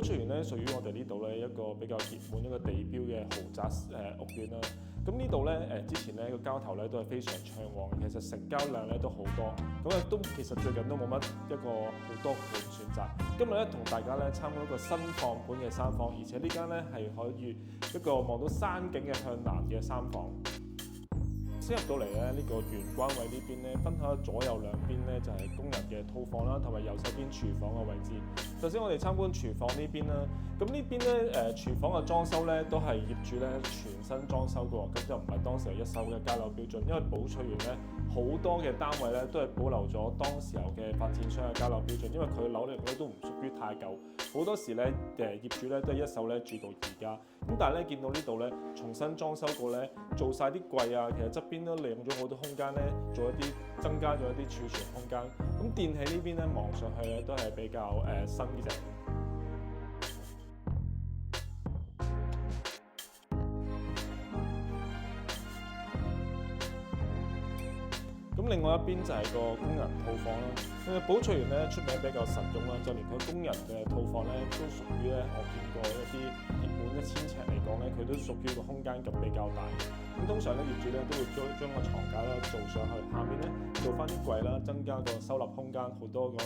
翠園咧屬於我哋呢度咧一個比較熱門一個地標嘅豪宅屋苑啦。咁呢度咧之前咧個交投咧都係非常暢旺，其實成交量咧都好多。咁啊都其實最近都冇乜一個好多盤選擇。今日咧同大家咧參觀一個新放盤嘅三房，而且呢間咧係可以一個望到山景嘅向南嘅三房。先入到嚟咧，呢個玄關位呢邊咧，分開左右兩邊咧就係工人嘅套房啦，同埋右手邊廚房嘅位置。首先我哋參觀廚房呢邊啦，咁呢邊咧廚房嘅裝修咧都係業主咧全新裝修過，咁就唔係當時一手嘅交樓標準，因為寶翠園咧好多嘅單位咧都係保留咗當時候嘅發展商嘅交樓標準，因為佢樓咧都唔屬於太舊，好多時咧業主咧都係一手咧住到而家。咁但係咧見到呢度咧重新裝修過咧，做晒啲櫃啊，其實側邊都利用咗好多空間咧，做一啲增加咗一啲儲存空間。咁電器呢邊咧望上去咧都係比較新嘅。咁另外一邊就係個工人套房啦。寶翠園咧出名比較實用啦，就連佢工人嘅套房咧都屬於咧我見過一啲熱門1000尺嚟講咧，佢都屬於個空間感比較大。咁通常咧業主咧都會將個床架啦做上去，下面咧做翻啲櫃啦，增加個收納空間，好多個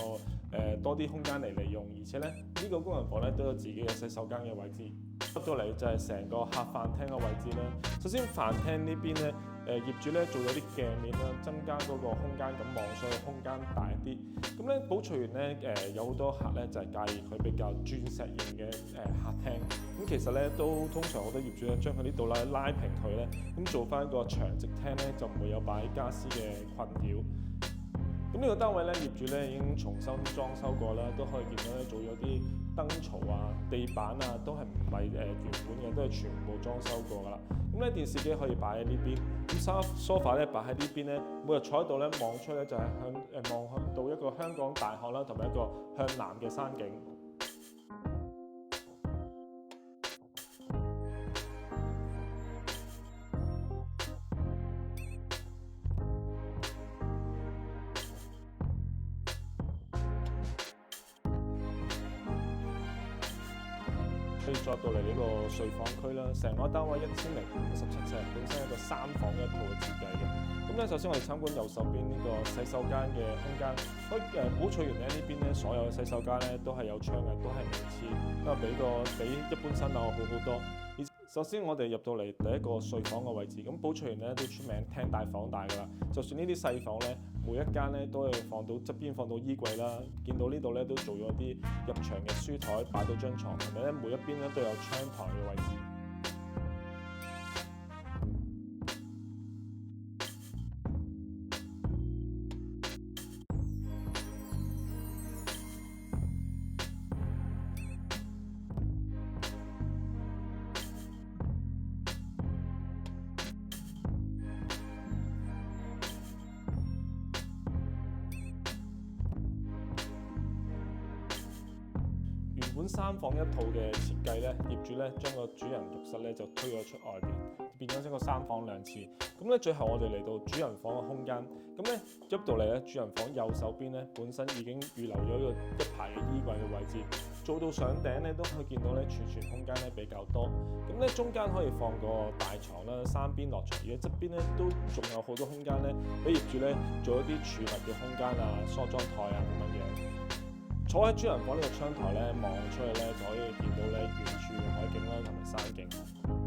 多啲空間嚟利用。而且咧呢個工人房咧都有自己嘅洗手間嘅位置。入到嚟就係成個客飯廳嘅位置啦。首先飯廳呢邊咧業主咧做咗啲鏡面啦，增加嗰個空間感，望上去空間大一啲。咁咧寶翠園咧有好多客咧就係介意佢比較鑽石型嘅客廳。咁其實咧都通常好多業主咧將佢呢度拉平佢咧，咁做翻一個長直廳咧就唔會有擺傢俬嘅困擾。咁呢個單位咧，業主咧已經重新裝修過啦，都可以見到咧做咗啲燈槽啊、地板啊，都係唔係原本嘅，都係全部裝修過噶啦。咁咧電視機可以擺喺呢邊，咁梳化咧擺喺呢邊咧，每日坐喺度咧望出咧就係望到一個香港大學啦，同埋一個向南嘅山景。可以再到嚟呢個睡房區啦，成個單位1057尺，本身係一個3房1套嘅設計嘅。咁咧，首先我哋參觀右手邊呢個洗手間嘅空間。寶翠園咧呢邊咧所有嘅洗手間咧都係有窗嘅，都係微廁，因為比一般新樓好好多。首先我哋入到嚟第一個睡房嘅位置，咁寶翠園咧都出名廳大房大㗎啦。就算呢啲細房咧，每一間咧都係放到側邊放到衣櫃啦。見到呢度咧都做咗啲入牆嘅書台，擺到張床，同埋咧每一邊咧都有窗台嘅位置。原本3房1套嘅設計咧，業主咧將個主人浴室咧就推咗出外邊，變咗一個3房2廁。咁咧最後我哋嚟到主人房嘅空間，咁咧入到嚟咧主人房右手邊咧本身已經預留咗一排嘅衣櫃嘅位置，做到上頂咧都可以見到咧儲存空間咧比較多。咁咧中間可以放個大床啦，3邊落床，而側邊咧都仲有好多空間咧，俾業主咧做一啲儲物嘅空間啊、梳妝台啊咁樣樣。坐喺主人房呢個窗台咧，望出去咧就可以見到咧遠處嘅海景啦，同埋山景。